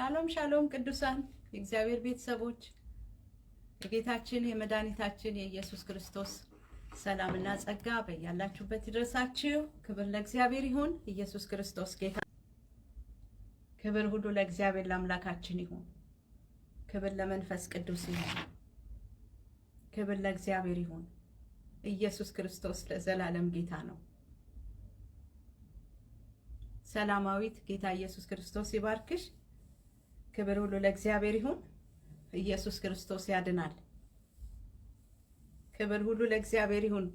ሻሎም ሻሎም ቅዱሳን የእግዚአብሔር ቤተሰቦች የጌታችን የመድኃኒታችን የኢየሱስ ክርስቶስ ሰላምና ጸጋ በእያላችሁበት ይድረሳችሁ። ክብር ለእግዚአብሔር ይሁን። ኢየሱስ ክርስቶስ ጌታ። ክብር ሁሉ ለእግዚአብሔር ለአምላካችን ይሁን። ክብር ለመንፈስ ቅዱስ ይሁን። ክብር ለእግዚአብሔር ይሁን። ኢየሱስ ክርስቶስ ለዘላለም ጌታ ነው። ሰላማዊት ጌታ ኢየሱስ ክርስቶስ ይባርክሽ። ክብር ሁሉ ለእግዚአብሔር ይሁን። ኢየሱስ ክርስቶስ ያድናል። ክብር ሁሉ ለእግዚአብሔር ይሁን።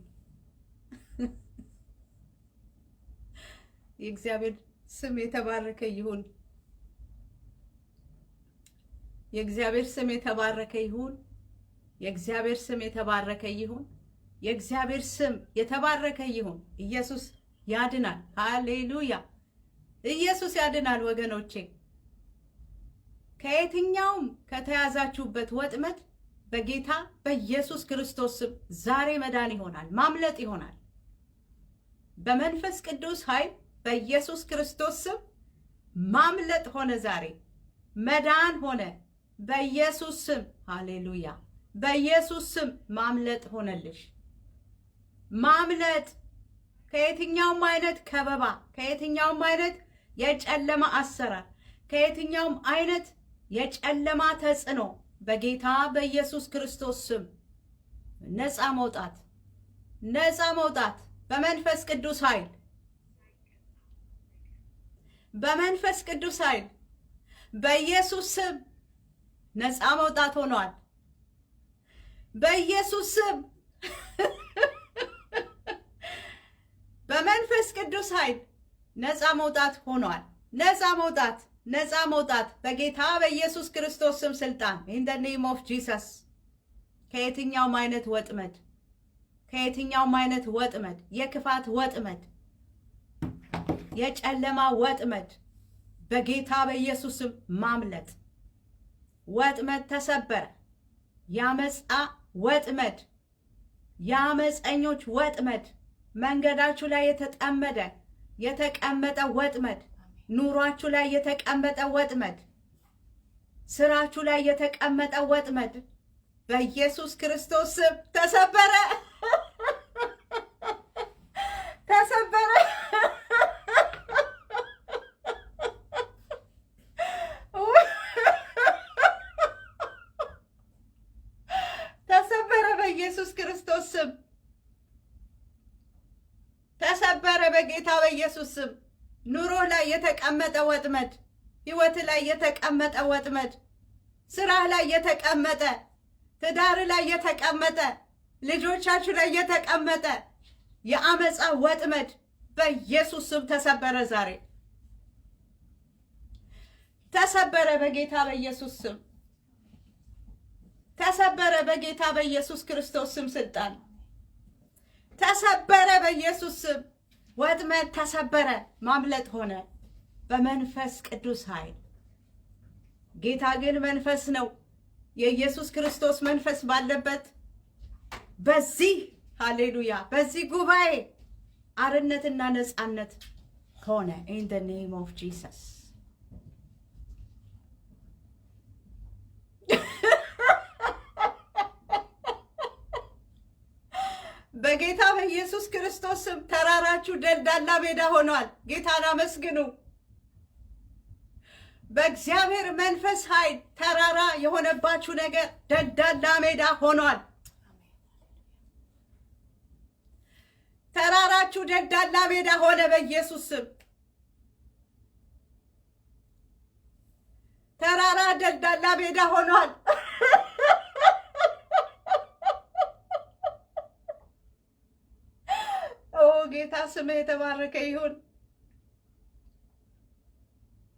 የእግዚአብሔር ስም የተባረከ ይሁን። የእግዚአብሔር ስም የተባረከ ይሁን። የእግዚአብሔር ስም የተባረከ ይሁን። የእግዚአብሔር ስም የተባረከ ይሁን። ኢየሱስ ያድናል። ሃሌሉያ! ኢየሱስ ያድናል ወገኖቼ። ከየትኛውም ከተያዛችሁበት ወጥመድ በጌታ በኢየሱስ ክርስቶስ ስም ዛሬ መዳን ይሆናል፣ ማምለጥ ይሆናል። በመንፈስ ቅዱስ ኃይል በኢየሱስ ክርስቶስ ስም ማምለጥ ሆነ፣ ዛሬ መዳን ሆነ። በኢየሱስ ስም ሃሌሉያ! በኢየሱስ ስም ማምለጥ ሆነልሽ። ማምለጥ ከየትኛውም አይነት ከበባ፣ ከየትኛውም አይነት የጨለማ አሰራር፣ ከየትኛውም አይነት የጨለማ ተጽዕኖ በጌታ በኢየሱስ ክርስቶስ ስም ነፃ መውጣት፣ ነፃ መውጣት በመንፈስ ቅዱስ ኃይል፣ በመንፈስ ቅዱስ ኃይል በኢየሱስ ስም ነፃ መውጣት ሆኗል። በኢየሱስ ስም በመንፈስ ቅዱስ ኃይል ነፃ መውጣት ሆኗል። ነፃ መውጣት፣ ነፃ መውጣት በጌታ በኢየሱስ ክርስቶስ ስም ስልጣን in the name of Jesus ከየትኛውም አይነት ወጥመድ፣ ከየትኛውም አይነት ወጥመድ፣ የክፋት ወጥመድ፣ የጨለማ ወጥመድ በጌታ በኢየሱስ ስም ማምለጥ። ወጥመድ ተሰበረ። ያመጻ ወጥመድ፣ ያመፀኞች ወጥመድ፣ መንገዳችሁ ላይ የተጠመደ የተቀመጠ ወጥመድ፣ ኑሯችሁ ላይ የተቀመጠ ወጥመድ፣ ስራችሁ ላይ የተቀመጠ ወጥመድ በኢየሱስ ክርስቶስ ስም ተሰበረ፣ ተሰበረ። ተሰበረ በኢየሱስ ክርስቶስ ስም ተሰበረ። በጌታ በኢየሱስ ስም ኑሮ ላይ የተቀመጠ ወጥመድ፣ ህይወት ላይ የተቀመጠ ወጥመድ፣ ስራ ላይ የተቀመጠ፣ ትዳር ላይ የተቀመጠ፣ ልጆቻችሁ ላይ የተቀመጠ የአመፃ ወጥመድ በኢየሱስ ስም ተሰበረ። ዛሬ ተሰበረ በጌታ በኢየሱስ ስም ተሰበረ። በጌታ በኢየሱስ ክርስቶስ ስም ስልጣን ተሰበረ። በኢየሱስ ስም ወጥመድ ተሰበረ። ማምለጥ ሆነ በመንፈስ ቅዱስ ኃይል። ጌታ ግን መንፈስ ነው። የኢየሱስ ክርስቶስ መንፈስ ባለበት በዚህ ሃሌሉያ፣ በዚህ ጉባኤ አርነትና ነፃነት ሆነ in the name of Jesus። በጌታ በኢየሱስ ክርስቶስ ስም ተራራችሁ ደልዳላ ሜዳ ሆኗል። ጌታን አመስግኑ። በእግዚአብሔር መንፈስ ኃይል ተራራ የሆነባችሁ ነገር ደልዳላ ሜዳ ሆኗል። ተራራችሁ ደልዳላ ሜዳ ሆነ በኢየሱስ ስም። ተራራ ደልዳላ ሜዳ ሆኗል። ጌታ ስምህ የተባረከ ይሁን።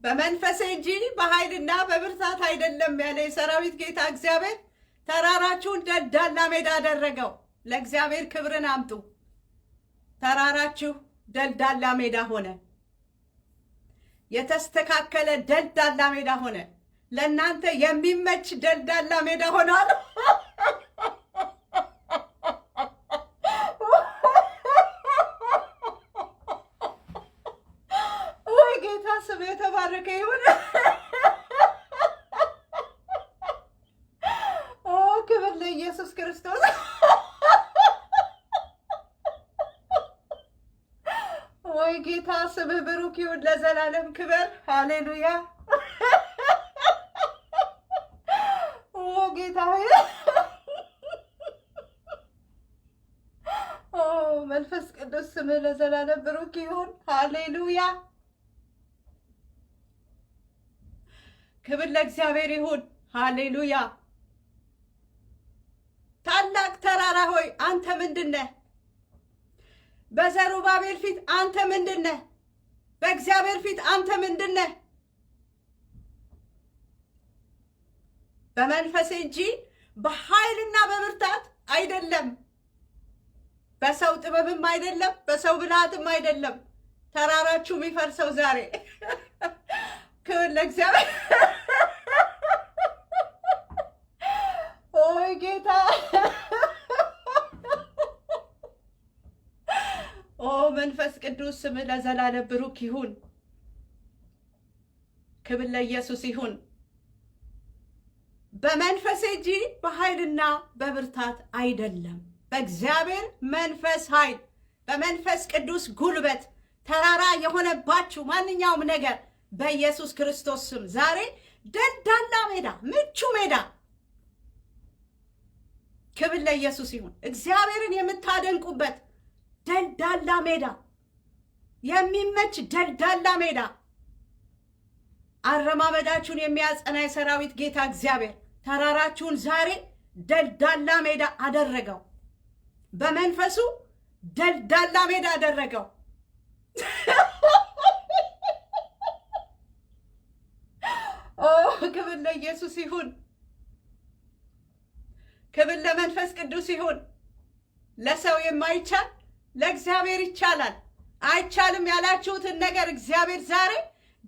በመንፈሴ እንጂ በኃይልና በብርታት አይደለም ያለ የሰራዊት ጌታ እግዚአብሔር ተራራችሁን ደልዳላ ሜዳ አደረገው። ለእግዚአብሔር ክብርን አምጡ። ተራራችሁ ደልዳላ ሜዳ ሆነ። የተስተካከለ ደልዳላ ሜዳ ሆነ። ለእናንተ የሚመች ደልዳላ ሜዳ ሆኗል። ስም የተባረከ ይሁን። ኢየሱስ ክርስቶስ ወይ ጌታ ስምህ ብሩክ ይሁን ለዘላለም ክብር። ሃሌሉያ ኦ ጌታ ኦ መንፈስ ቅዱስ ስምህ ለዘላለም ብሩክ ይሁን። ሃሌሉያ ክብር ለእግዚአብሔር ይሁን። ሃሌሉያ ታላቅ ተራራ ሆይ አንተ ምንድነህ? በዘሩባቤል ፊት አንተ ምንድነህ? በእግዚአብሔር ፊት አንተ ምንድነህ? በመንፈሴ እንጂ በኃይልና በብርታት አይደለም፣ በሰው ጥበብም አይደለም፣ በሰው ብልሃትም አይደለም ተራራችሁ የሚፈርሰው ዛሬ። ክብር ለእግዚአብሔር። ኦይ ጌታ ኦ መንፈስ ቅዱስ ስምህ ለዘላለም ብሩክ ይሁን። ክብር ለኢየሱስ ይሁን። በመንፈሴ እንጂ በኃይልና በብርታት አይደለም፣ በእግዚአብሔር መንፈስ ኃይል፣ በመንፈስ ቅዱስ ጉልበት ተራራ የሆነባችሁ ማንኛውም ነገር በኢየሱስ ክርስቶስ ስም ዛሬ ደልዳላ ሜዳ፣ ምቹ ሜዳ፣ ክብር ለኢየሱስ ይሁን። እግዚአብሔርን የምታደንቁበት ደልዳላ ሜዳ፣ የሚመች ደልዳላ ሜዳ፣ አረማመዳችሁን የሚያጸና የሰራዊት ጌታ እግዚአብሔር ተራራችሁን ዛሬ ደልዳላ ሜዳ አደረገው። በመንፈሱ ደልዳላ ሜዳ አደረገው። ኦ ክብር ለኢየሱስ ይሁን። ክብር ለመንፈስ ቅዱስ ይሁን። ለሰው የማይቻል ለእግዚአብሔር ይቻላል። አይቻልም ያላችሁትን ነገር እግዚአብሔር ዛሬ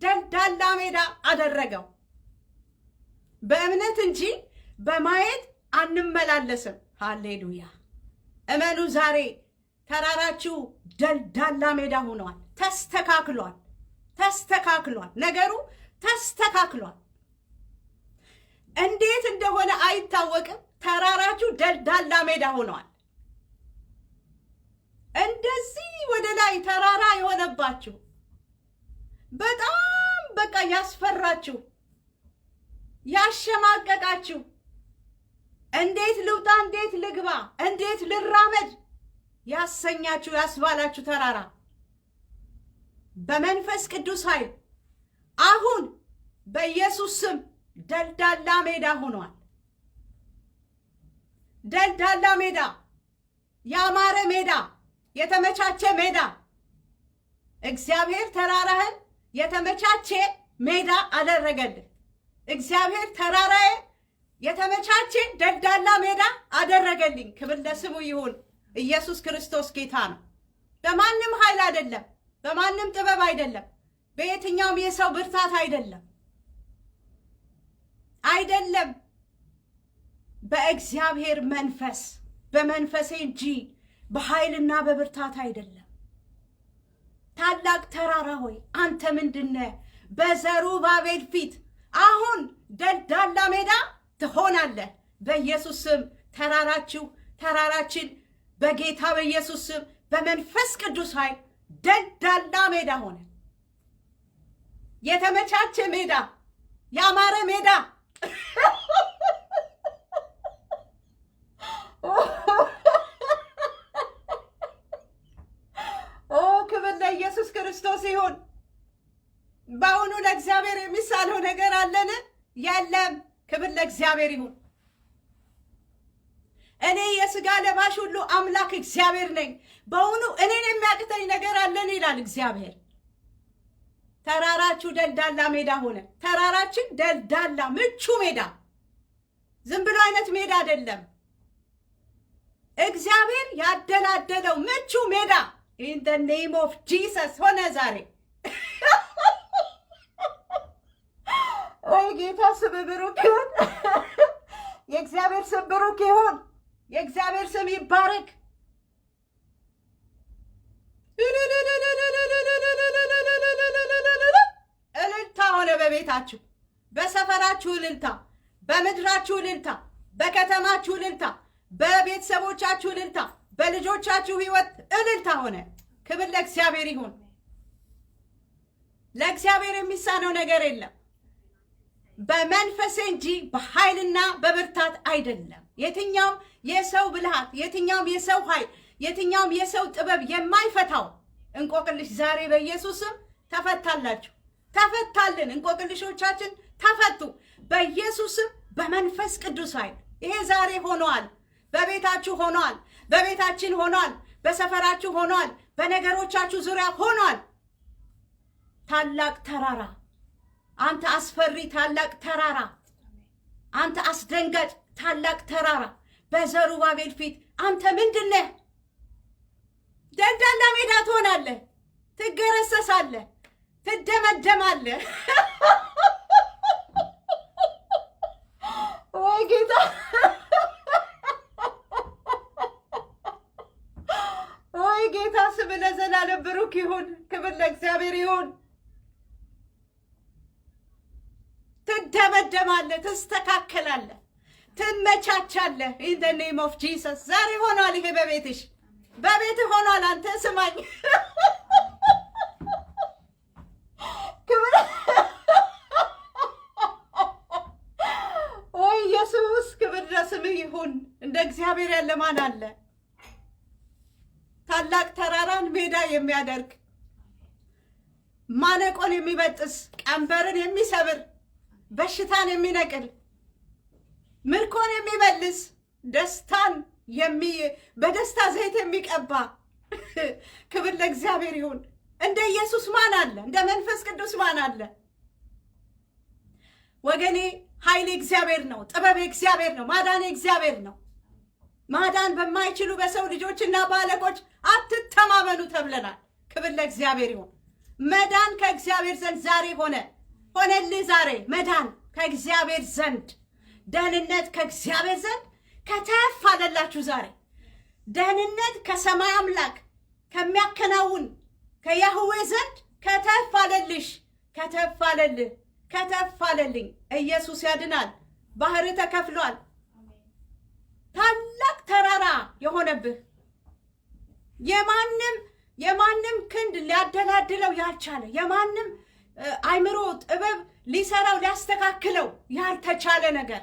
ደልዳላ ሜዳ አደረገው። በእምነት እንጂ በማየት አንመላለስም። ሃሌሉያ እመኑ። ዛሬ ተራራችሁ ደልዳላ ሜዳ ሆኗል። ተስተካክሏል። ተስተካክሏል። ነገሩ ተስተካክሏል። እንዴት እንደሆነ አይታወቅም። ተራራችሁ ደልዳላ ሜዳ ሆኗል። እንደዚህ ወደ ላይ ተራራ የሆነባችሁ በጣም በቃ ያስፈራችሁ፣ ያሸማቀቃችሁ፣ እንዴት ልውጣ፣ እንዴት ልግባ፣ እንዴት ልራመድ ያሰኛችሁ ያስባላችሁ ተራራ በመንፈስ ቅዱስ ኃይል አሁን በኢየሱስ ስም ደልዳላ ሜዳ ሆኗል። ደልዳላ ሜዳ፣ ያማረ ሜዳ፣ የተመቻቸ ሜዳ። እግዚአብሔር ተራራህን የተመቻቸ ሜዳ አደረገልህ። እግዚአብሔር ተራራዬ የተመቻቸ ደልዳላ ሜዳ አደረገልኝ። ክብር ለስሙ ይሁን። ኢየሱስ ክርስቶስ ጌታ ነው። በማንም ኃይል አይደለም፣ በማንም ጥበብ አይደለም፣ በየትኛውም የሰው ብርታት አይደለም፣ አይደለም፣ በእግዚአብሔር መንፈስ በመንፈሴ እንጂ በኃይልና በብርታት አይደለም። ታላቅ ተራራ ሆይ አንተ ምንድነህ? በዘሩባቤል ፊት አሁን ደልዳላ ሜዳ ትሆናለህ። በኢየሱስ ስም ተራራችሁ፣ ተራራችን በጌታ በኢየሱስ ስም በመንፈስ ቅዱስ ኃይል ደልዳላ ሜዳ ሆነ። የተመቻቸ ሜዳ፣ ያማረ ሜዳ ኦ ክብር ለኢየሱስ ክርስቶስ ይሁን። በአሁኑ ለእግዚአብሔር የሚሳለው ነገር አለን? የለም። ክብር ለእግዚአብሔር ይሁን። እኔ የሥጋ ለባሽ ሁሉ አምላክ እግዚአብሔር ነኝ። በእውኑ እኔን የሚያቅተኝ ነገር አለን ይላል እግዚአብሔር። ተራራችሁ ደልዳላ ሜዳ ሆነ። ተራራችን ደልዳላ ምቹ ሜዳ፣ ዝም ብሎ አይነት ሜዳ አይደለም። እግዚአብሔር ያደላደለው ምቹ ሜዳ ኢን ዘ ኔም ኦፍ ጂሰስ ሆነ ዛሬ። ኦይ ጌታ ስም ብሩክ ይሁን። የእግዚአብሔር ስም ብሩክ ይሁን። የእግዚአብሔር ስም ይባረክ። እልልታ ሆነ በቤታችሁ፣ በሰፈራችሁ እልልታ፣ በምድራችሁ እልልታ፣ በከተማችሁ እልልታ፣ በቤተሰቦቻችሁ እልልታ፣ በልጆቻችሁ ህይወት እልልታ ሆነ። ክብር ለእግዚአብሔር ይሁን። ለእግዚአብሔር የሚሳነው ነገር የለም። በመንፈስ እንጂ በኃይልና በብርታት አይደለም። የትኛውም የሰው ብልሃት፣ የትኛውም የሰው ኃይል፣ የትኛውም የሰው ጥበብ የማይፈታው እንቆቅልሽ ዛሬ በኢየሱስም ተፈታላችሁ። ተፈታልን። እንቆቅልሾቻችን ተፈቱ በኢየሱስም በመንፈስ ቅዱስ ኃይል። ይሄ ዛሬ ሆኗል። በቤታችሁ ሆኗል። በቤታችን ሆኗል። በሰፈራችሁ ሆኗል። በነገሮቻችሁ ዙሪያ ሆኗል። ታላቅ ተራራ፣ አንተ አስፈሪ ታላቅ ተራራ፣ አንተ አስደንጋጭ ታላቅ ተራራ በዘሩባቤል ፊት አንተ ምንድነህ? ደልዳላ ሜዳ ትሆናለህ፣ ትገረሰሳለህ፣ ትደመደማለህ። ወይ ጌታ፣ ወይ ጌታ ስም ለዘላለም ብሩክ ይሁን። ክብር ለእግዚአብሔር ይሁን። ትደመደማለህ፣ ትስተካከላለህ፣ ትመቻቻለህ። ኢን ዘ ኔም ኦፍ ጂሰስ ዛሬ ሆኗል። ይሄ በቤትሽ በቤትህ ሆኗል። አንተ ስማኝ፣ ወይ ኢየሱስ ክብር ለስምህ ይሁን። እንደ እግዚአብሔር ያለ ማን አለ? ታላቅ ተራራን ሜዳ የሚያደርግ ማነቆን የሚበጥስ ቀንበርን የሚሰብር በሽታን የሚነቅል ምርኮን የሚመልስ ደስታን በደስታ ዘይት የሚቀባ ክብር ለእግዚአብሔር ይሁን። እንደ ኢየሱስ ማን አለ? እንደ መንፈስ ቅዱስ ማን አለ? ወገኔ ኃይል እግዚአብሔር ነው። ጥበብ እግዚአብሔር ነው። ማዳን እግዚአብሔር ነው። ማዳን በማይችሉ በሰው ልጆችና በአለቆች አትተማመኑ ተብለናል። ክብር ለእግዚአብሔር ይሁን። መዳን ከእግዚአብሔር ዘንድ ዛሬ ሆነልህ። ዛሬ መዳን ከእግዚአብሔር ዘንድ፣ ደህንነት ከእግዚአብሔር ዘንድ ከተፍ አለላችሁ። ዛሬ ደህንነት ከሰማይ አምላክ ከሚያከናውን ከያህዌ ዘንድ ከተፍ አለልሽ፣ ከተፍ አለልህ፣ ከተፍ አለልኝ። ኢየሱስ ያድናል። ባህር ተከፍሏል። ታላቅ ተራራ የሆነብህ የማንም ክንድ ሊያደላድለው ያልቻለ የማንም አይምሮ ጥበብ ሊሰራው ሊያስተካክለው ያልተቻለ ነገር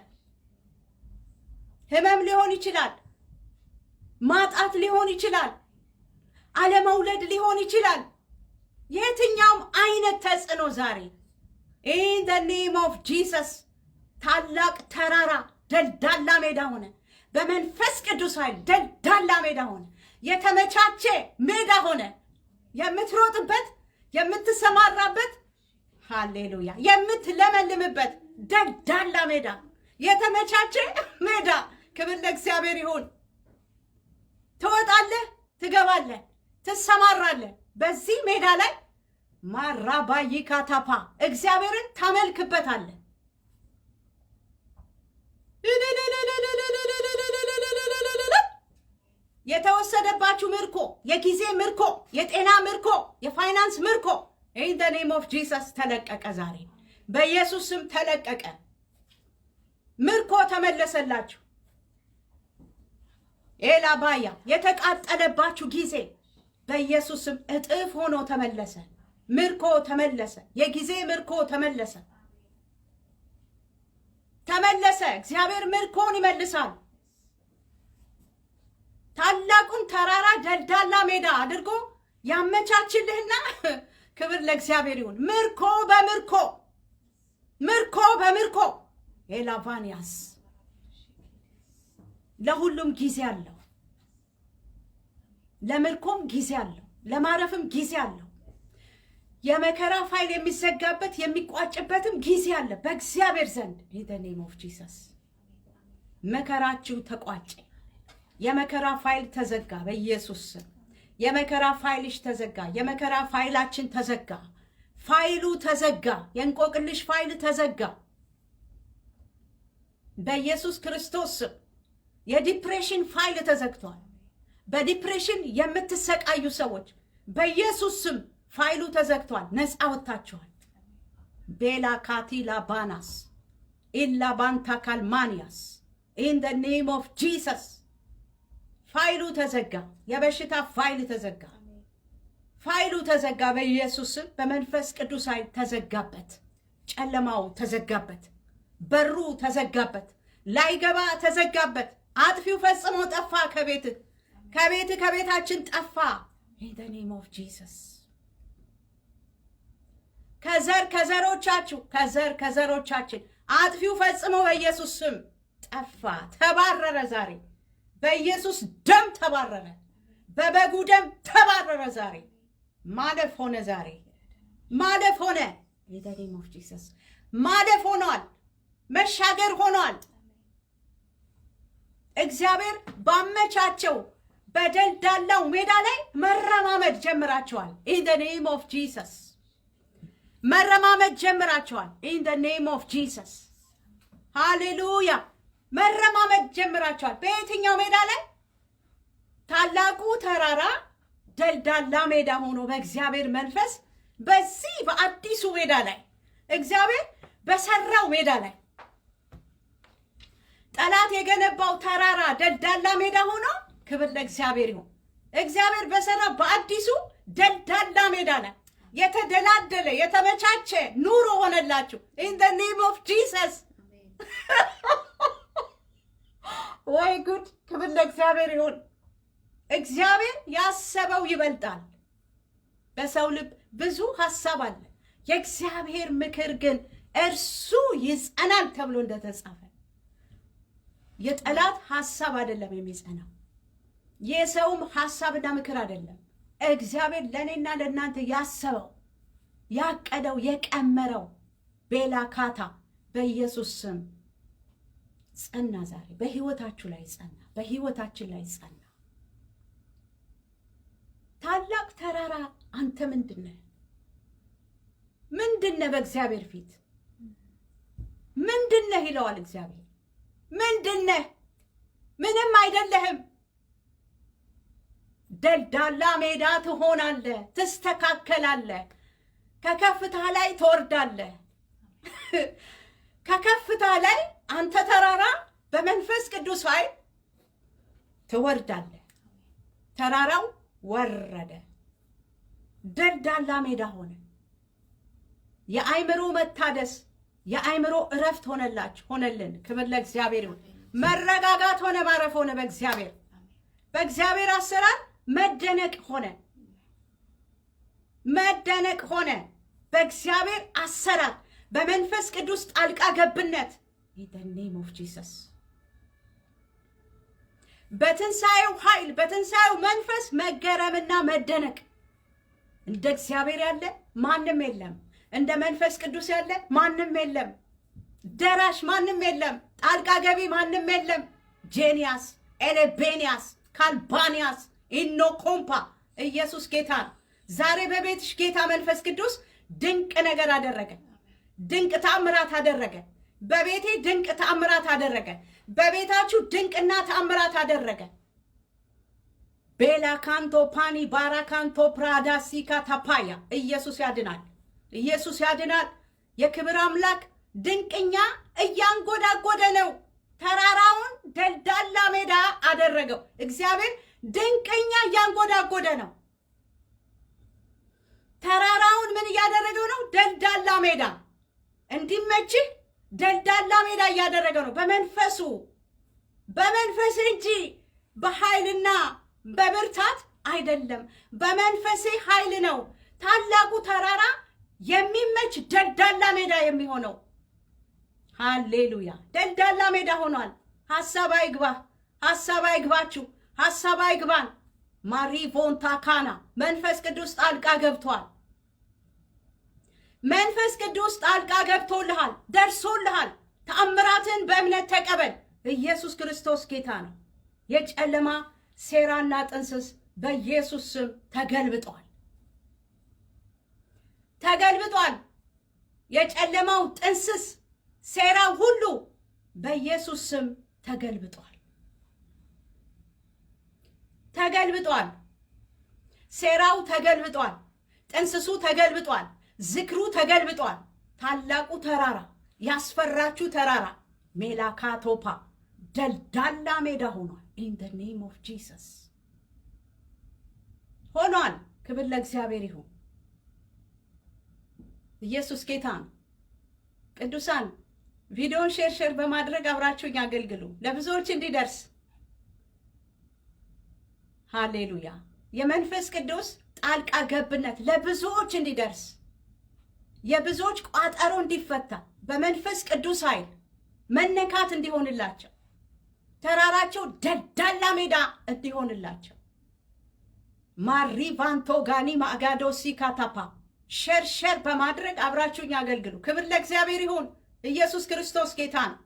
ህመም ሊሆን ይችላል፣ ማጣት ሊሆን ይችላል፣ አለመውለድ ሊሆን ይችላል። የትኛውም አይነት ተጽዕኖ ዛሬ in the name of Jesus ታላቅ ተራራ ደልዳላ ሜዳ ሆነ። በመንፈስ ቅዱስ ኃይል ደልዳላ ሜዳ ሆነ። የተመቻቸ ሜዳ ሆነ። የምትሮጥበት፣ የምትሰማራበት፣ ሃሌሉያ፣ የምትለመልምበት ደልዳላ ሜዳ፣ የተመቻቸ ሜዳ። ክብር ለእግዚአብሔር ይሁን። ትወጣለህ፣ ትገባለህ፣ ትሰማራለህ። በዚህ ሜዳ ላይ ማራባይ ካታፓ እግዚአብሔርን ታመልክበታለህ። የተወሰደባችሁ ምርኮ፣ የጊዜ ምርኮ፣ የጤና ምርኮ፣ የፋይናንስ ምርኮ in the name of Jesus ተለቀቀ። ዛሬ በኢየሱስ ስም ተለቀቀ። ምርኮ ተመለሰላችሁ። ኤላባያ የተቃጠለባችሁ ጊዜ በኢየሱስ ስም እጥፍ ሆኖ ተመለሰ። ምርኮ ተመለሰ። የጊዜ ምርኮ ተመለሰ። እግዚአብሔር ምርኮን ይመልሳል። ታላቁን ተራራ ደልዳላ ሜዳ አድርጎ ያመቻችልህና ክብር ለእግዚአብሔር ይሁን። ምርኮ በምርኮ ኤላቫኒያስ ለሁሉም ጊዜ አለው። ለምርኮም ጊዜ አለው፣ ለማረፍም ጊዜ አለው። የመከራ ፋይል የሚዘጋበት የሚቋጭበትም ጊዜ አለ በእግዚአብሔር ዘንድ። in the name of Jesus መከራችሁ ተቋጨ። የመከራ ፋይል ተዘጋ በኢየሱስ ስም። የመከራ ፋይልሽ ተዘጋ። የመከራ ፋይላችን ተዘጋ። ፋይሉ ተዘጋ። የእንቆቅልሽ ፋይል ተዘጋ በኢየሱስ ክርስቶስ ስም። የዲፕሬሽን ፋይል ተዘግቷል። በዲፕሬሽን የምትሰቃዩ ሰዎች በኢየሱስ ስም ፋይሉ ተዘግቷል። ነፃ ወጥታችኋል። ቤላ ካቲላ ባናስ ኢላ ባንታ ካልማኒያስ in the name of Jesus ፋይሉ ተዘጋ። የበሽታ ፋይል ተዘጋ። ፋይሉ ተዘጋ። በኢየሱስ ስም በመንፈስ ቅዱስ ኃይል ተዘጋበት። ጨለማው ተዘጋበት። በሩ ተዘጋበት። ላይገባ ተዘጋበት። አጥፊው ፈጽሞ ጠፋ። ከቤታችን ጠፋ። in the name of Jesus ከዘሮቻችን አጥፊው ፈጽሞ በኢየሱስ ስም ጠፋ፣ ተባረረ። ዛሬ በኢየሱስ ደም ተባረረ። በበጉ ደም ተባረረ። ዛሬ ማለፍ ሆነ። ዛሬ ማለፍ ሆነ። in the name of Jesus ማለፍ ሆኗል። መሻገር ሆኗል። እግዚአብሔር ባመቻቸው በደልዳላው ሜዳ ላይ መረማመድ ጀምራቸዋል። in the name of Jesus መረማመድ ጀምራቸዋል። in the name of Jesus ሃሌሉያ። መረማመድ ጀምራቸዋል። በየትኛው ሜዳ ላይ? ታላቁ ተራራ ደልዳላ ሜዳ ሆኖ በእግዚአብሔር መንፈስ በዚህ በአዲሱ ሜዳ ላይ እግዚአብሔር በሰራው ሜዳ ላይ ጠላት የገነባው ተራራ ደልዳላ ሜዳ ሆኖ ክብር ለእግዚአብሔር ይሁን። እግዚአብሔር በሰራ በአዲሱ ደልዳላ ሜዳ ላይ የተደላደለ የተመቻቸ ኑሮ ሆነላችሁ in the name of Jesus ወይ ጉድ! ክብር ለእግዚአብሔር ይሁን። እግዚአብሔር ያሰበው ይበልጣል። በሰው ልብ ብዙ ሐሳብ አለ፣ የእግዚአብሔር ምክር ግን እርሱ ይጸናል ተብሎ እንደተጻፈ የጠላት ሐሳብ አይደለም የሚጸናው፣ የሰውም ሐሳብና ምክር አይደለም። እግዚአብሔር ለኔና ለእናንተ ያሰበው ያቀደው የቀመረው ቤላካታ በኢየሱስ ስም ጸና። ዛሬ በህይወታችሁ ላይ ጸና፣ በህይወታችን ላይ ጸና። ታላቅ ተራራ አንተ ምንድነህ? ምንድነህ? በእግዚአብሔር ፊት ምንድነህ ይለዋል እግዚአብሔር። ምንድነህ? ምንም አይደለህም። ደልዳላ ሜዳ ትሆናለህ፣ ትስተካከላለህ። ከከፍታ ላይ ትወርዳለህ። ከከፍታ ላይ አንተ ተራራ በመንፈስ ቅዱስ ኃይል ትወርዳለህ። ተራራው ወረደ፣ ደልዳላ ሜዳ ሆነ። የአይምሮ መታደስ የአይምሮ እረፍት ሆነልን። ክብር ለእግዚአብሔር ይሁን። መረጋጋት ሆነ፣ ማረፍ ሆነ። በእግዚአብሔር አሰራር መደነቅ ሆነ፣ መደነቅ ሆነ። በእግዚአብሔር አሰራር በመንፈስ ቅዱስ ጣልቃ ገብነት in the name of Jesus በትንሣኤው ኃይል በትንሣኤው መንፈስ መገረምና መደነቅ። እንደ እግዚአብሔር ያለ ማንም የለም። እንደ መንፈስ ቅዱስ ያለ ማንም የለም። ደራሽ ማንም የለም። ጣልቃ ገቢ ማንም የለም። ጄኒያስ ኤሌቤኒያስ ካልባኒያስ ኢኖኮምፓ ኢየሱስ ጌታ ነው። ዛሬ በቤትሽ ጌታ መንፈስ ቅዱስ ድንቅ ነገር አደረገ። ድንቅ ተአምራት አደረገ። በቤቴ ድንቅ ተአምራት አደረገ። በቤታችሁ ድንቅና ተአምራት አደረገ። ቤላ ካንቶ ፓኒ ባራካንቶ ፕራዳሲካ ታፓያ ኢየሱስ ያድናል። ኢየሱስ ያድናል። የክብር አምላክ ድንቅኛ እያንጎዳጎደ ነው። ተራራውን ደልዳላ ሜዳ አደረገው። እግዚአብሔር ድንቅኛ እያንጎዳጎደ ነው። ተራራውን ምን እያደረገው ነው? ደልዳላ ሜዳ እንዲመችህ ደልዳላ ሜዳ እያደረገው ነው። በመንፈስ እንጂ በኃይልና በብርታት አይደለም። በመንፈሴ ኃይል ነው ታላቁ ተራራ የሚመች ደልዳላ ሜዳ የሚሆነው። ሃሌሉያ! ደልዳላ ሜዳ ሆኗል። ሐሳብ አይግባህ፣ ሐሳብ አይግባችሁ፣ ሐሳብ አይግባን። ማሪቮንታካና መንፈስ ቅዱስ ጣልቃ ገብቷል። መንፈስ ቅዱስ ጣልቃ ገብቶልሃል፣ ደርሶልሃል። ተአምራትን በእምነት ተቀበል። ኢየሱስ ክርስቶስ ጌታ ነው። የጨለማ ሴራና ጥንስስ በኢየሱስ ስም ተገልብጧል፣ ተገልብጧል። የጨለማው ጥንስስ ሴራ ሁሉ በኢየሱስ ስም ተገልብጧል፣ ተገልብጧል። ሴራው ተገልብጧል፣ ጥንስሱ ተገልብጧል፣ ዝክሩ ተገልብጧል። ታላቁ ተራራ ያስፈራችሁ ተራራ ሜላካቶፓ ደልዳላ ሜዳ ሆኗል። in the name of Jesus ሆኗል። ክብር ለእግዚአብሔር ይሁን። ኢየሱስ ጌታ ነው። ቅዱሳን ቪዲዮን ሼር በማድረግ አብራችሁኝ አገልግሉ ለብዙዎች እንዲደርስ። ሃሌሉያ። የመንፈስ ቅዱስ ጣልቃ ገብነት ለብዙዎች እንዲደርስ፣ የብዙዎች ቋጠሮ እንዲፈታ፣ በመንፈስ ቅዱስ ኃይል መነካት እንዲሆንላቸው፣ ተራራቸው ደልዳላ ሜዳ እንዲሆንላቸው ማሪቫንቶ ጋኒ ማጋዶሲ ካታፓ ሼር በማድረግ አብራችሁኝ አገልግሉ። ክብር ለእግዚአብሔር ይሁን። ኢየሱስ ክርስቶስ ጌታ ነው።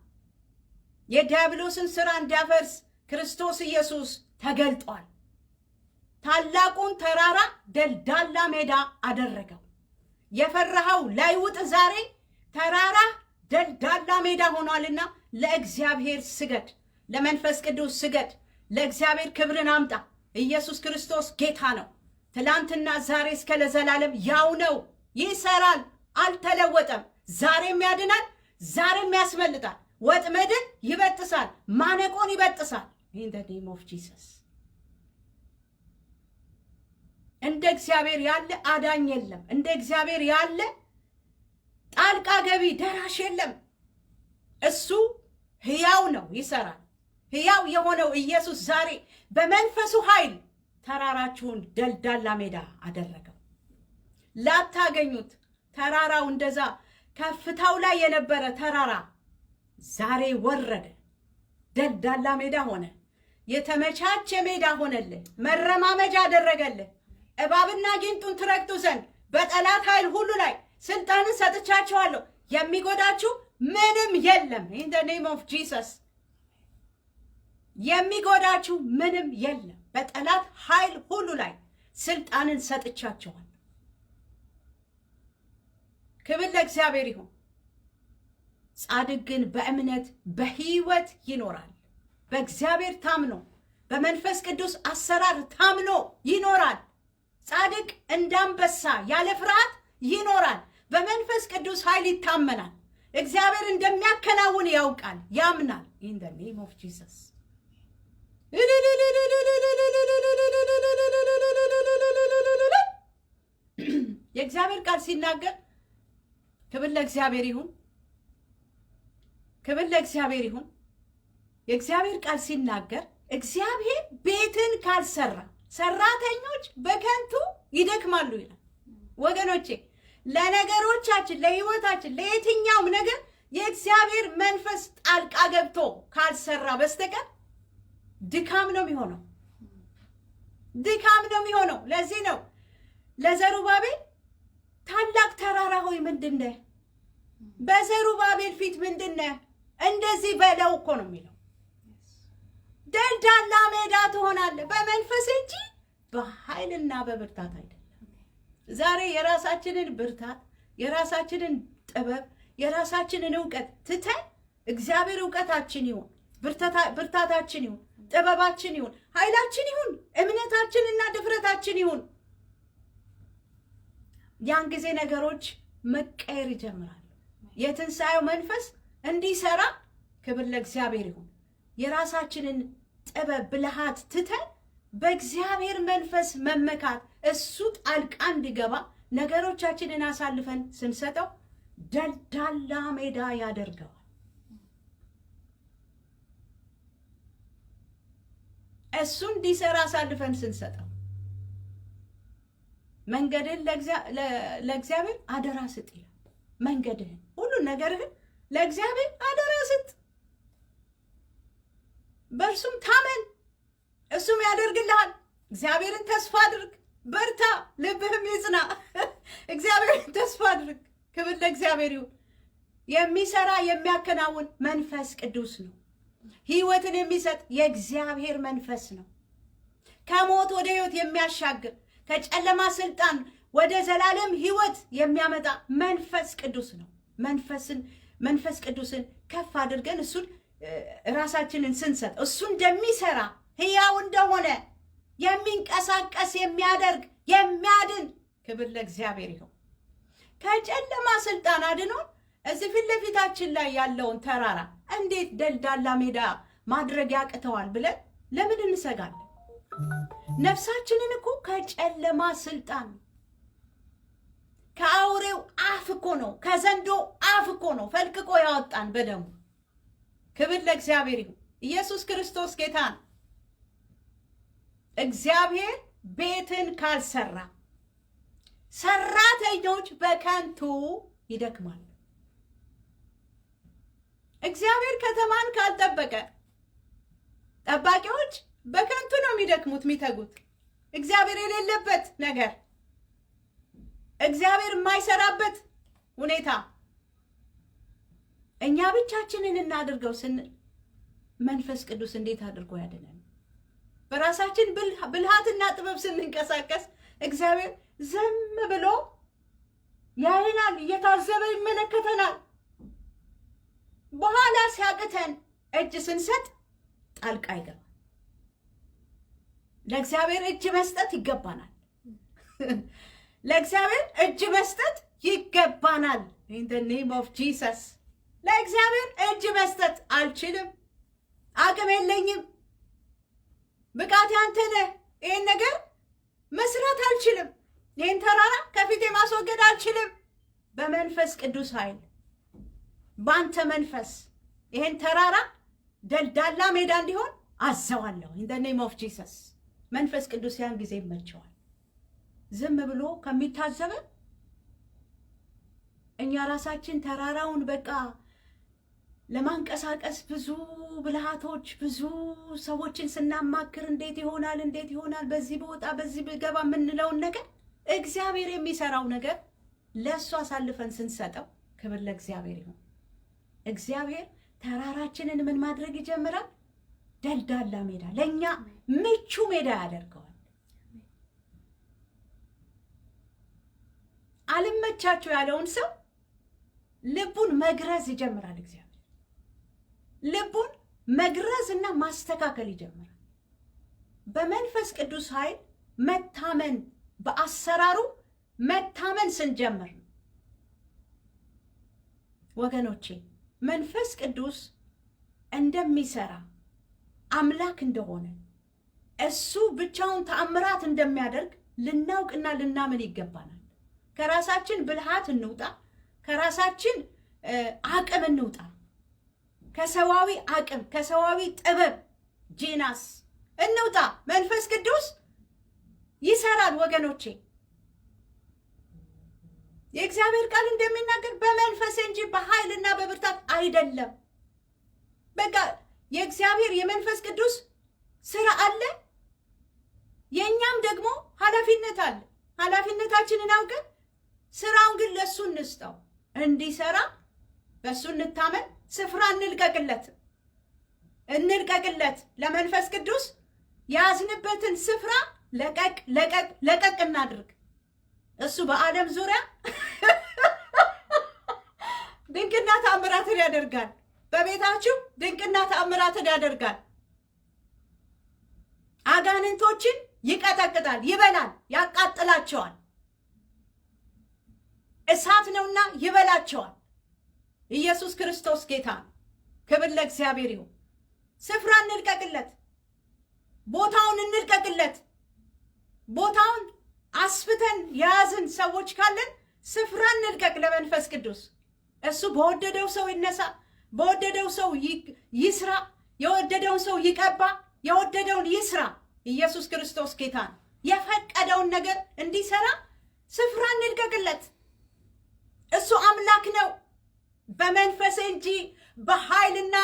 የዲያብሎስን ሥራ እንዲያፈርስ ክርስቶስ ኢየሱስ ተገልጧል። ታላቁን ተራራ ደልዳላ ሜዳ አደረገው። የፈራኸው ላይውጥ ዛሬ ተራራ ደልዳላ ሜዳ ሆኗልና ለእግዚአብሔር ስገድ፣ ለመንፈስ ቅዱስ ስገድ፣ ለእግዚአብሔር ክብርን አምጣ። ኢየሱስ ክርስቶስ ጌታ ነው። ትላንትና ዛሬ እስከ ለዘላለም ያው ነው። ይሰራል፣ አልተለወጠም። ዛሬም ያድናል፣ ዛሬም ያስመልጣል። ወጥመድን ይበጥሳል፣ ማነቆን ይበጥሳል። in the name of Jesus እንደ እግዚአብሔር ያለ አዳኝ የለም። እንደ እግዚአብሔር ያለ ጣልቃ ገቢ ደራሽ የለም። እሱ ሕያው ነው፣ ይሰራል። ሕያው የሆነው ኢየሱስ ዛሬ በመንፈሱ ኃይል ተራራችሁን ደልዳላ ሜዳ አደረገው። ላታገኙት ተራራው እንደዛ ከፍታው ላይ የነበረ ተራራ ዛሬ ወረደ፣ ደልዳላ ሜዳ ሆነ። የተመቻቸ ሜዳ ሆነልህ፣ መረማመጃ አደረገልህ። እባብና ጊንጡን ትረግጡ ዘንድ በጠላት ኃይል ሁሉ ላይ ስልጣንን ሰጥቻችኋለሁ፣ የሚጎዳችሁ ምንም የለም። in the name of Jesus የሚጎዳችሁ ምንም የለም። በጠላት ኃይል ሁሉ ላይ ስልጣንን ሰጥቻችኋለሁ። ክብር ለእግዚአብሔር ይሁን። ጻድቅ ግን በእምነት በሕይወት ይኖራል። በእግዚአብሔር ታምኖ በመንፈስ ቅዱስ አሰራር ታምኖ ይኖራል። ጻድቅ እንዳንበሳ ያለ ፍርሃት ይኖራል። በመንፈስ ቅዱስ ኃይል ይታመናል። እግዚአብሔር እንደሚያከናውን ያውቃል፣ ያምናል። in the name of Jesus የእግዚአብሔር ቃል ሲናገር ክብር ለእግዚአብሔር ይሁን፣ ክብር ለእግዚአብሔር ይሁን። የእግዚአብሔር ቃል ሲናገር እግዚአብሔር ቤትን ካልሰራ ሰራተኞች በከንቱ ይደክማሉ ይላል። ወገኖቼ ለነገሮቻችን፣ ለህይወታችን፣ ለየትኛውም ነገር የእግዚአብሔር መንፈስ ጣልቃ ገብቶ ካልሰራ በስተቀር ድካም ነው የሚሆነው፣ ድካም ነው የሚሆነው። ለዚህ ነው ለዘሩባቤል ታላቅ ተራራ ሆይ ምንድነህ? በዘሩባቤል ፊት ምንድነህ? እንደዚህ በለው እኮ ነው የሚለው። ደልዳላ ሜዳ ትሆናለህ በመንፈስ እንጂ በኃይልና በብርታት አይደለም። ዛሬ የራሳችንን ብርታት፣ የራሳችንን ጥበብ፣ የራሳችንን እውቀት ትተን እግዚአብሔር እውቀታችን ይሁን፣ ብርታታችን ይሁን፣ ጥበባችን ይሁን፣ ኃይላችን ይሁን፣ እምነታችንና ድፍረታችን ይሁን። ያን ጊዜ ነገሮች መቀየር ይጀምራሉ። የትንሣኤው መንፈስ እንዲሰራ ክብር ለእግዚአብሔር ይሁን። የራሳችንን ጥበብ ብልሃት ትተን በእግዚአብሔር መንፈስ መመካት፣ እሱ ጣልቃ እንዲገባ ነገሮቻችንን አሳልፈን ስንሰጠው ደልዳላ ሜዳ ያደርገዋል። እሱ እንዲሰራ አሳልፈን ስንሰጠው መንገድህን ለእግዚአብሔር አደራ ስጥ ይላል። መንገድህን፣ ሁሉን ነገርህን ለእግዚአብሔር አደራ ስጥ፣ በእርሱም ታመን፣ እሱም ያደርግልሃል። እግዚአብሔርን ተስፋ አድርግ፣ በርታ፣ ልብህም ይጽና። እግዚአብሔርን ተስፋ አድርግ። ክብር ለእግዚአብሔር ይሁን። የሚሰራ የሚያከናውን መንፈስ ቅዱስ ነው። ሕይወትን የሚሰጥ የእግዚአብሔር መንፈስ ነው። ከሞት ወደ ሕይወት የሚያሻግር፣ ከጨለማ ስልጣን ወደ ዘላለም ሕይወት የሚያመጣ መንፈስ ቅዱስ ነው። መንፈስ ቅዱስን ከፍ አድርገን እሱን ራሳችንን ስንሰጥ እሱ እንደሚሰራ ሕያው እንደሆነ የሚንቀሳቀስ የሚያደርግ የሚያድን፣ ክብር ለእግዚአብሔር ይሁን። ከጨለማ ስልጣን አድኖን እዚህ ፊት ለፊታችን ላይ ያለውን ተራራ እንዴት ደልዳላ ሜዳ ማድረግ ያቅተዋል ብለን ለምን እንሰጋለን? ነፍሳችንን እኮ ከጨለማ ስልጣን ከአውሬው አፍ እኮ ነው፣ ከዘንዶ አፍ እኮ ነው ፈልቅቆ ያወጣን በደሙ። ክብር ለእግዚአብሔር ይሁን። ኢየሱስ ክርስቶስ ጌታ ነው። እግዚአብሔር ቤትን ካልሰራ ሰራተኞች በከንቱ ይደክማሉ። እግዚአብሔር ከተማን ካልጠበቀ ጠባቂዎች በከንቱ ነው የሚደክሙት የሚተጉት። እግዚአብሔር የሌለበት ነገር፣ እግዚአብሔር የማይሰራበት ሁኔታ እኛ ብቻችንን እናድርገው ስንል መንፈስ ቅዱስ እንዴት አድርጎ ያድነን? በራሳችን ብልሃትና ጥበብ ስንንቀሳቀስ እግዚአብሔር ዝም ብሎ ያየናል፣ እየታዘበ ይመለከተናል። በኋላ ሲያቅተን እጅ ስንሰጥ ጣልቃ ይገባል። ለእግዚአብሔር እጅ መስጠት ይገባናል። ለእግዚአብሔር እጅ መስጠት ይገባናል። in the name of Jesus ለእግዚአብሔር እጅ መስጠት አልችልም፣ አቅም የለኝም፣ ብቃት ያንተ ነህ፣ ይህን ነገር መስራት አልችልም፣ ይህን ተራራ ከፊቴ ማስወገድ አልችልም። በመንፈስ ቅዱስ ኃይል በአንተ መንፈስ ይህን ተራራ ደልዳላ ሜዳ እንዲሆን አዘዋለሁ። in the name of Jesus መንፈስ ቅዱስ ያን ጊዜ ይመቸዋል። ዝም ብሎ ከሚታዘበን እኛ ራሳችን ተራራውን በቃ ለማንቀሳቀስ ብዙ ብልሃቶች፣ ብዙ ሰዎችን ስናማክር እንዴት ይሆናል በዚህ በወጣ በዚህ በገባ የምንለውን ነገር እግዚአብሔር የሚሰራው ነገር ለእሱ አሳልፈን ስንሰጠው፣ ክብር ለእግዚአብሔር ይሁን። እግዚአብሔር ተራራችንን ምን ማድረግ ይጀምራል? ደልዳላ ሜዳ፣ ለእኛ ምቹ ሜዳ ያደርገዋል። አልመቻቸው ያለውን ሰው ልቡን መግረዝ ይጀምራል። እግዚአብሔር ልቡን መግረዝና ማስተካከል ይጀምራል። በመንፈስ ቅዱስ ኃይል መታመን፣ በአሰራሩ መታመን ስንጀምር ነው። ወገኖቼ መንፈስ ቅዱስ እንደሚሰራ አምላክ እንደሆነ እሱ ብቻውን ተአምራት እንደሚያደርግ ልናውቅና ልናምን ይገባናል። ከራሳችን ብልሃት እንውጣ፣ ከራሳችን አቅም እንውጣ፣ ከሰዋዊ አቅም ከሰዋዊ ጥበብ ጂናስ እንውጣ። መንፈስ ቅዱስ ይሰራል ወገኖቼ። የእግዚአብሔር ቃል እንደሚናገር በመንፈስ እንጂ በኃይልና በብርታት አይደለም። በቃ የእግዚአብሔር የመንፈስ ቅዱስ ስራ አለ፣ የእኛም ደግሞ ኃላፊነት አለ። ኃላፊነታችንን አውቀን ስራውን ግን ለእሱ እንስጠው። እንዲሰራ በእሱ እንታመን። ስፍራ እንልቀቅለት። ለመንፈስ ቅዱስ ያዝንበትን ስፍራ ለቀቅ እናድርግ። እሱ በዓለም ዙሪያ ድንቅና ተአምራትን ያደርጋል። በቤታችሁ ድንቅና ተአምራትን ያደርጋል። አጋንንቶችን ይቀጠቅጣል፣ ይበላል፣ ያቃጥላቸዋል። እሳት ነውና ይበላቸዋል። ኢየሱስ ክርስቶስ ጌታ ነው። ክብር ለእግዚአብሔር ይሁን። ስፍራ እንልቀቅለት፣ ቦታውን እንልቀቅለት። ቦታውን አስፍተን የያዝን ሰዎች ካለን ስፍራ እንልቀቅ ለመንፈስ ቅዱስ። እሱ በወደደው ሰው ይነሳ፣ በወደደው ሰው ይስራ፣ የወደደውን ሰው ይቀባ፣ የወደደውን ይስራ። ኢየሱስ ክርስቶስ ጌታ ነው። የፈቀደውን ነገር እንዲሰራ ስፍራ እንልቀቅለት። እሱ አምላክ ነው። በመንፈስ እንጂ በኃይልና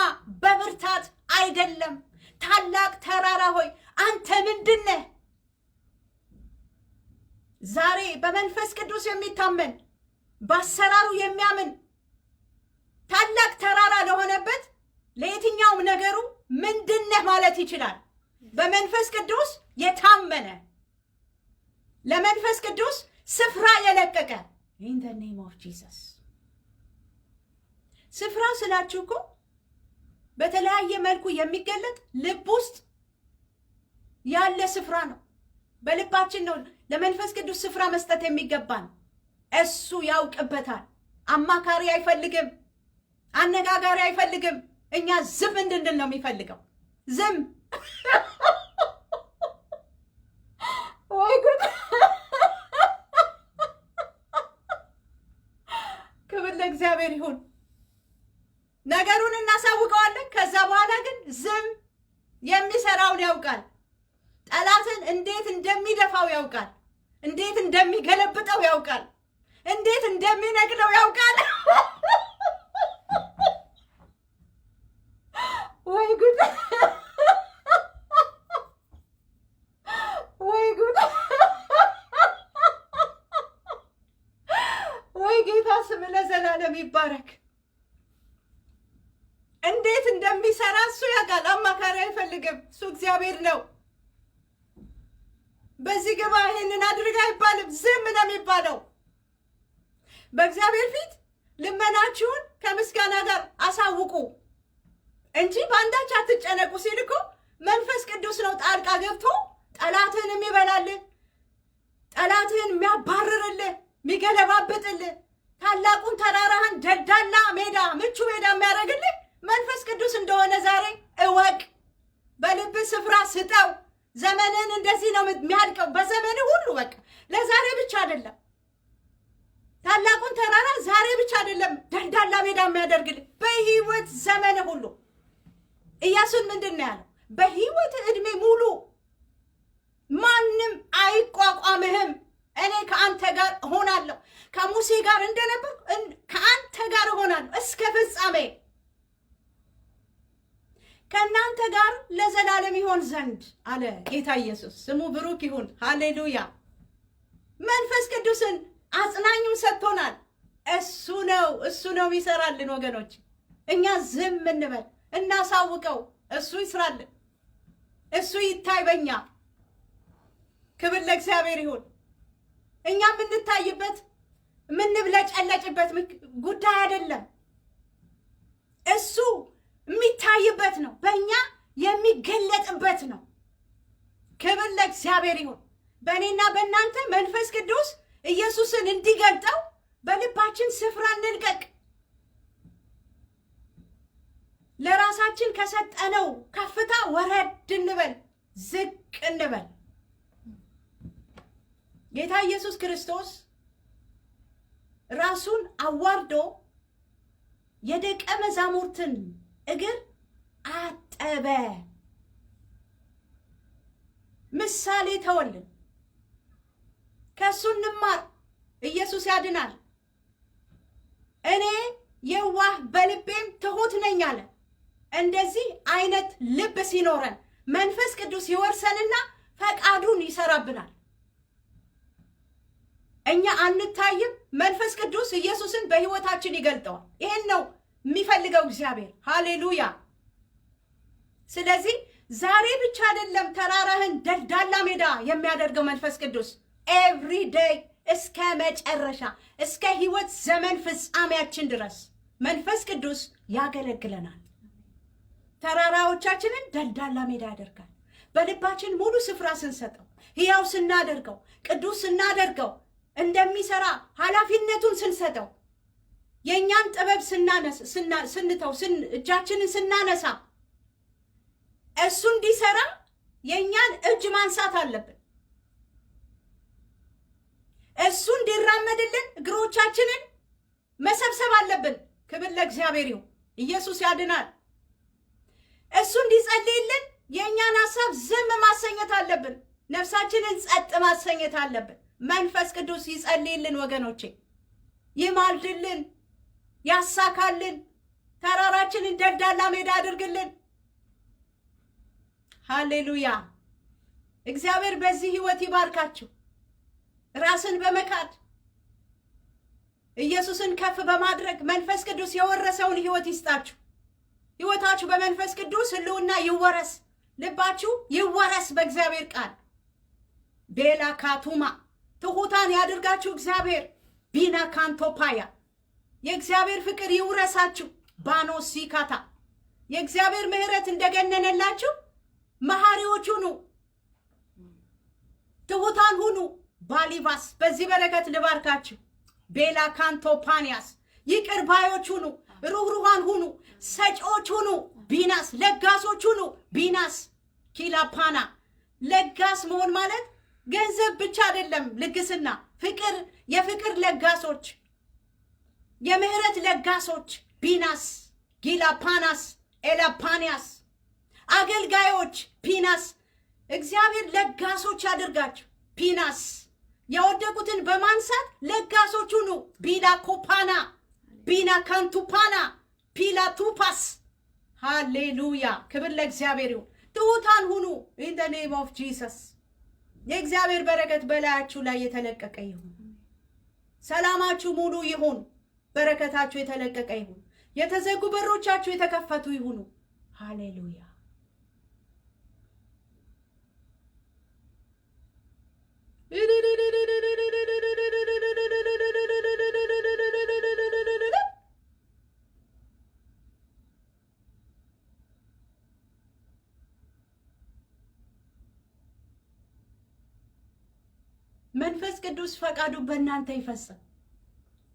በብርታት አይደለም። ታላቅ ተራራ ሆይ አንተ ምንድን ነህ? ዛሬ በመንፈስ ቅዱስ የሚታመን በአሰራሩ የሚያምን ታላቅ ተራራ ለሆነበት ለየትኛውም ነገሩ ምንድን ነህ ማለት ይችላል። በመንፈስ ቅዱስ የታመነ ለመንፈስ ቅዱስ ስፍራ የለቀቀ in the name of Jesus። ስፍራ ስላችሁ እኮ በተለያየ መልኩ የሚገለጥ ልብ ውስጥ ያለ ስፍራ ነው። በልባችን ነው ለመንፈስ ቅዱስ ስፍራ መስጠት የሚገባን። እሱ ያውቅበታል። አማካሪ አይፈልግም፣ አነጋጋሪ አይፈልግም። እኛ ዝም እንድንል ነው የሚፈልገው። ዝም ወይ ጉድ! ክብር ለእግዚአብሔር ይሁን። ነገሩን እናሳውቀዋለን። ከዛ በኋላ ግን ዝም የሚሰራውን ያውቃል። ጠላትን እንዴት እንደሚደፋው ያውቃል። እንዴት እንደሚገለብጠው ያውቃል። እንዴት እንደሚነቅለው ያውቃል። ወይ ጉድ! ወይ ጉድ! ወይ ጌታ ስም ለዘላለም ይባረክ። እንዴት እንደሚሰራ እሱ ያውቃል። አማካሪ አይፈልግም። እሱ እግዚአብሔር ነው። በዚህ ግባ ይሄንን አድርግ አይባልም። ዝም ነው የሚባለው። በእግዚአብሔር ፊት ልመናችሁን ከምስጋና ጋር አሳውቁ እንጂ በአንዳች አትጨነቁ ሲል እኮ መንፈስ ቅዱስ ነው ጣልቃ ገብቶ ጠላትህን የሚበላልህ፣ ጠላትህን የሚያባርርልህ፣ የሚገለባብጥልህ፣ ታላቁን ተራራህን ደልዳላ ሜዳ፣ ምቹ ሜዳ የሚያደርግልህ መንፈስ ቅዱስ እንደሆነ ዛሬ እወቅ። በልብህ ስፍራ ስጠው። ዘመንን እንደዚህ ነው የሚያድቀው። በዘመን ሁሉ በቃ ለዛሬ ብቻ አይደለም። ታላቁን ተራራ ዛሬ ብቻ አይደለም ደልዳላ ሜዳ የሚያደርግልህ በህይወት ዘመን ሁሉ። ኢያሱን ምንድን ነው ያለው? በህይወት ዕድሜ ሙሉ ማንም አይቋቋምህም፣ እኔ ከአንተ ጋር እሆናለሁ። ከሙሴ ጋር እንደነበር ከአንተ ጋር እሆናለሁ እስከ ፍጻሜ፣ ከእናንተ ጋር ለዘላለም ይሆን ዘንድ አለ ጌታ ኢየሱስ። ስሙ ብሩክ ይሁን። ሃሌሉያ። መንፈስ ቅዱስን አጽናኙን ሰጥቶናል። እሱ ነው ይሰራልን ወገኖች። እኛ ዝም እንበል፣ እናሳውቀው። እሱ ይስራልን፣ እሱ ይታይ በኛ። ክብር ለእግዚአብሔር ይሁን። እኛ የምንታይበት የምንብለጨለጭበት ጉዳይ አይደለም። እሱ የሚታይበት ነው፣ በእኛ የሚገለጥበት ነው። ክብር ለእግዚአብሔር ይሁን። በእኔና በእናንተ መንፈስ ቅዱስ ኢየሱስን እንዲገልጠው በልባችን ስፍራ እንልቀቅ። ለራሳችን ከሰጠነው ከፍታ ወረድ እንበል፣ ዝቅ እንበል። ጌታ ኢየሱስ ክርስቶስ ራሱን አዋርዶ የደቀ መዛሙርትን እግር አጠበ። ምሳሌ ተወልን። ከሱ እንማር። ኢየሱስ ያድናል። እኔ የዋህ በልቤም ትሁት ነኝ አለ። እንደዚህ አይነት ልብ ሲኖረን መንፈስ ቅዱስ ይወርሰንና ፈቃዱን ይሰራብናል። እኛ አንታይም፣ መንፈስ ቅዱስ ኢየሱስን በሕይወታችን ይገልጠዋል። ይሄን ነው የሚፈልገው እግዚአብሔር። ሃሌሉያ። ስለዚህ ዛሬ ብቻ አይደለም ተራራህን ደልዳላ ሜዳ የሚያደርገው መንፈስ ቅዱስ ኤቭሪ ዴይ እስከ መጨረሻ እስከ ሕይወት ዘመን ፍጻሜያችን ድረስ መንፈስ ቅዱስ ያገለግለናል። ተራራዎቻችንን ደልዳላ ሜዳ ያደርጋል። በልባችን ሙሉ ስፍራ ስንሰጠው፣ ሕያው ስናደርገው፣ ቅዱስ ስናደርገው፣ እንደሚሰራ ኃላፊነቱን ስንሰጠው፣ የእኛን ጥበብ ስንተው፣ እጃችንን ስናነሳ እሱ እንዲሰራ የእኛን እጅ ማንሳት አለብን። እሱ እንዲራመድልን እግሮቻችንን መሰብሰብ አለብን። ክብር ለእግዚአብሔር ይሁን። ኢየሱስ ያድናል። እሱ እንዲጸልይልን የእኛን ሀሳብ ዝም ማሰኘት አለብን። ነፍሳችንን ጸጥ ማሰኘት አለብን። መንፈስ ቅዱስ ይጸልይልን ወገኖቼ፣ ይማልድልን፣ ያሳካልን፣ ተራራችንን ደልዳላ ሜዳ አድርግልን። ሃሌሉያ። እግዚአብሔር በዚህ ህይወት ይባርካችሁ። ራስን በመካድ ኢየሱስን ከፍ በማድረግ መንፈስ ቅዱስ የወረሰውን ህይወት ይስጣችሁ። ህይወታችሁ በመንፈስ ቅዱስ ህልውና ይወረስ። ልባችሁ ይወረስ በእግዚአብሔር ቃል። ቤላ ካቱማ ትሑታን ያድርጋችሁ እግዚአብሔር። ቢና ካንቶፓያ የእግዚአብሔር ፍቅር ይውረሳችሁ። ባኖ ሲካታ የእግዚአብሔር ምሕረት እንደገነነላችሁ መሐሪዎች ሁኑ፣ ትሑታን ሁኑ። ባሊቫስ በዚህ በረከት ልባርካችሁ። ቤላ ካንቶፓኒያስ ይቅር ባዮች ሁኑ፣ ሩህሩሃን ሁኑ፣ ሰጪዎች ሁኑ። ቢናስ ለጋሶች ሁኑ። ቢናስ ኪላፓና ለጋስ መሆን ማለት ገንዘብ ብቻ አይደለም ልግስና፣ ፍቅር፣ የፍቅር ለጋሶች፣ የምህረት ለጋሶች ቢናስ ጊላፓናስ ኤላፓኒያስ አገልጋዮች ፒናስ እግዚአብሔር ለጋሶች ያድርጋችሁ። ፒናስ የወደቁትን በማንሳት ለጋሶች ሁኑ። ቢላ ኮፓና ቢና ካንቱፓና ፒላ ቱፓስ ሃሌሉያ። ክብር ለእግዚአብሔር ይሁን። ትሑታን ሁኑ in the name of Jesus። የእግዚአብሔር በረከት በላያችሁ ላይ የተለቀቀ ይሁን። ሰላማችሁ ሙሉ ይሁን። በረከታችሁ የተለቀቀ ይሁን። የተዘጉ በሮቻችሁ የተከፈቱ ይሁኑ። ሃሌሉያ። መንፈስ ቅዱስ ፈቃዱ በእናንተ ይፈጽም።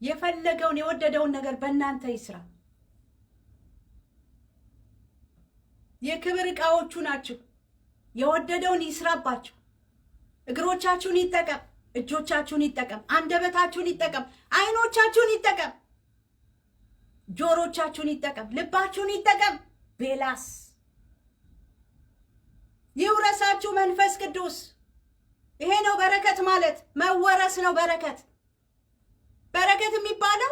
የፈለገውን የወደደውን ነገር በእናንተ ይስራ። የክብር ዕቃዎቹ ናችሁ። የወደደውን ይስራባችሁ። እግሮቻችሁን ይጠቀም፣ እጆቻችሁን ይጠቀም፣ አንደበታችሁን ይጠቀም፣ አይኖቻችሁን ይጠቀም፣ ጆሮቻችሁን ይጠቀም፣ ልባችሁን ይጠቀም። ቤላስ ይውረሳችሁ መንፈስ ቅዱስ። ይሄ ነው በረከት ማለት፣ መወረስ ነው በረከት። በረከት የሚባለው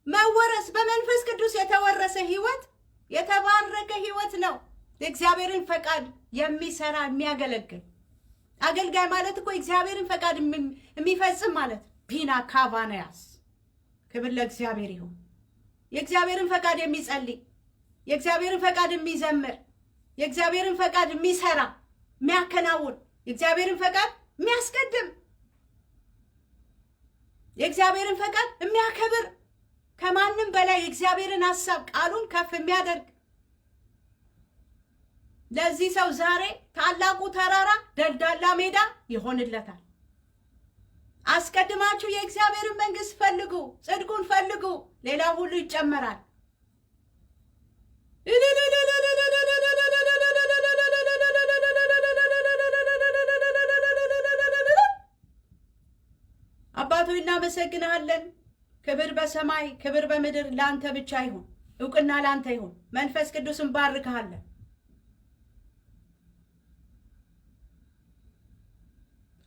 መወረስ፣ በመንፈስ ቅዱስ የተወረሰ ህይወት የተባረከ ህይወት ነው። የእግዚአብሔርን ፈቃድ የሚሰራ የሚያገለግል አገልጋይ ማለት እኮ እግዚአብሔርን ፈቃድ የሚፈጽም ማለት። ፒና ካቫናያስ ክብር ለእግዚአብሔር ይሁን። የእግዚአብሔርን ፈቃድ የሚጸልይ፣ የእግዚአብሔርን ፈቃድ የሚዘምር፣ የእግዚአብሔርን ፈቃድ የሚሰራ የሚያከናውን፣ የእግዚአብሔርን ፈቃድ የሚያስቀድም፣ የእግዚአብሔርን ፈቃድ የሚያከብር፣ ከማንም በላይ የእግዚአብሔርን ሐሳብ ቃሉን ከፍ የሚያደርግ ለዚህ ሰው ዛሬ ታላቁ ተራራ ደልዳላ ሜዳ ይሆንለታል። አስቀድማችሁ የእግዚአብሔርን መንግስት ፈልጉ፣ ጽድቁን ፈልጉ፣ ሌላ ሁሉ ይጨመራል። አባቶ እናመሰግናለን። ክብር በሰማይ ክብር በምድር ላንተ ብቻ ይሁን። እውቅና ላንተ ይሁን። መንፈስ ቅዱስን ባርክሃለን።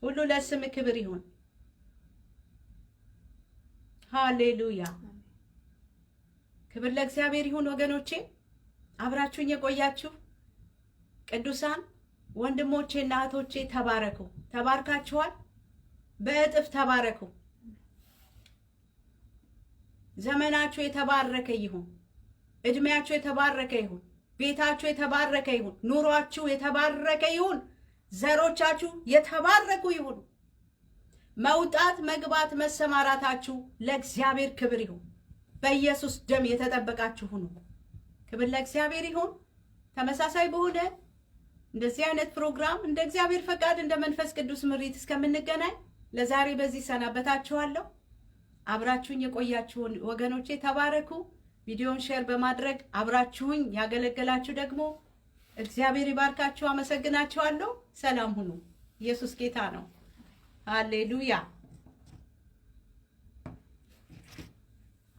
ሁሉ ለስም ክብር ይሁን። ሃሌሉያ። ክብር ለእግዚአብሔር ይሁን። ወገኖቼ አብራችሁኝ የቆያችሁ ቅዱሳን ወንድሞቼና እህቶቼ ተባረኩ። ተባርካችኋል። በእጥፍ ተባረኩ። ዘመናችሁ የተባረከ ይሁን። እድሜያችሁ የተባረከ ይሁን። ቤታችሁ የተባረከ ይሁን። ኑሯችሁ የተባረከ ይሁን። ዘሮቻችሁ የተባረኩ ይሁን። መውጣት መግባት መሰማራታችሁ ለእግዚአብሔር ክብር ይሁን። በኢየሱስ ደም የተጠበቃችሁ ሁኑ። ክብር ለእግዚአብሔር ይሁን። ተመሳሳይ በሆነ እንደዚህ አይነት ፕሮግራም እንደ እግዚአብሔር ፈቃድ እንደ መንፈስ ቅዱስ ምሪት እስከምንገናኝ ለዛሬ በዚህ ሰናበታችኋለሁ። አብራችሁኝ የቆያችሁን ወገኖቼ ተባረኩ። ቪዲዮን ሼር በማድረግ አብራችሁኝ ያገለገላችሁ ደግሞ እግዚአብሔር ይባርካችሁ። አመሰግናችኋለሁ። ሰላም ሁኑ። ኢየሱስ ጌታ ነው። ሃሌሉያ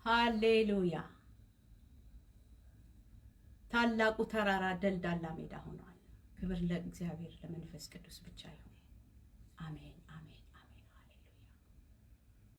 ሃሌሉያ። ታላቁ ተራራ ደልዳላ ሜዳ ሆኗል። ክብር ለእግዚአብሔር ለመንፈስ ቅዱስ ብቻ ይሁን። አሜን።